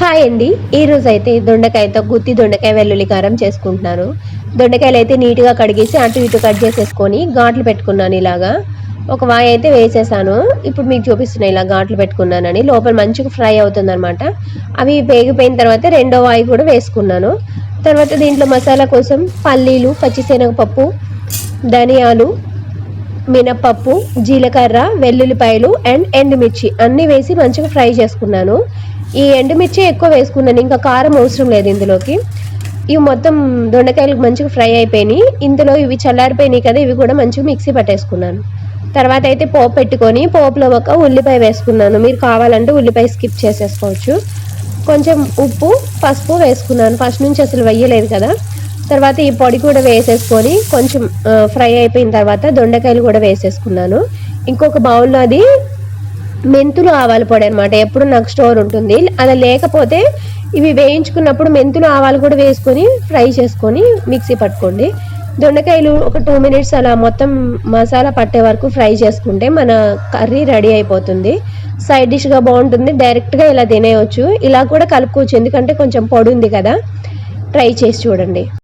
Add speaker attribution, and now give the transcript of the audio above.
Speaker 1: Hi అండి. ఈరోజు అయితే దొండకాయతో గుత్తి దొండకాయ వెల్లుల్లి కారం చేసుకుంటున్నాను. దొండకాయలు అయితే నీట్గా కడిగేసి అటు ఇటు కట్ చేసేసుకొని ఘాట్లు పెట్టుకున్నాను. ఇలాగా ఒక వాయి అయితే వేసేసాను. ఇప్పుడు మీకు చూపిస్తున్నాను ఇలా ఘాట్లు పెట్టుకున్నానని. లోపల మంచిగా ఫ్రై అవుతుందన్నమాట. అవి వేగిపోయిన తర్వాత రెండో వాయి కూడా వేసుకున్నాను. తర్వాత దీంట్లో మసాలా కోసం పల్లీలు, పచ్చిశనగపప్పు, ధనియాలు, మినపప్పు, జీలకర్ర, వెల్లుల్లిపాయలు అండ్ ఎండుమిర్చి అన్నీ వేసి మంచిగా ఫ్రై చేసుకున్నాను. ఈ ఎండుమిర్చి ఎక్కువ వేసుకున్నాను, ఇంకా కారం అవసరం లేదు ఇందులోకి. ఇవి మొత్తం దొండకాయలకు మంచిగా ఫ్రై అయిపోయినాయి. ఇందులో ఇవి చల్లారిపోయినాయి కదా, ఇవి కూడా మంచిగా మిక్సీ పట్టేసుకున్నాను. తర్వాత అయితే పోపు పెట్టుకొని పోపులో ఒక ఉల్లిపాయ వేసుకున్నాను. మీరు కావాలంటే ఉల్లిపాయ స్కిప్ చేసేసుకోవచ్చు. కొంచెం ఉప్పు, పసుపు వేసుకున్నాను. ఫస్ట్ నుంచి అసలు వేయలేదు కదా. తర్వాత ఈ పొడి కూడా వేసేసుకొని కొంచెం ఫ్రై అయిపోయిన తర్వాత దొండకాయలు కూడా వేసేసుకున్నాను. ఇంకొక బౌల్లో అది మెంతులు ఆవాల పొడి అనమాట. ఎప్పుడు నాకు స్టోర్ ఉంటుంది. అలా లేకపోతే ఇవి వేయించుకున్నప్పుడు మెంతులు ఆవాలు కూడా వేసుకొని ఫ్రై చేసుకొని మిక్సీ పట్టుకోండి. దొండకాయలు ఒక 2 minutes అలా మొత్తం మసాలా పట్టే వరకు ఫ్రై చేసుకుంటే మన కర్రీ రెడీ అయిపోతుంది. సైడ్ డిష్గా బాగుంటుంది. డైరెక్ట్గా ఇలా తినేయచ్చు. ఇలా కూడా కలుపుకోవచ్చు, ఎందుకంటే కొంచెం పొడి ఉంది కదా. ట్రై చేసి చూడండి.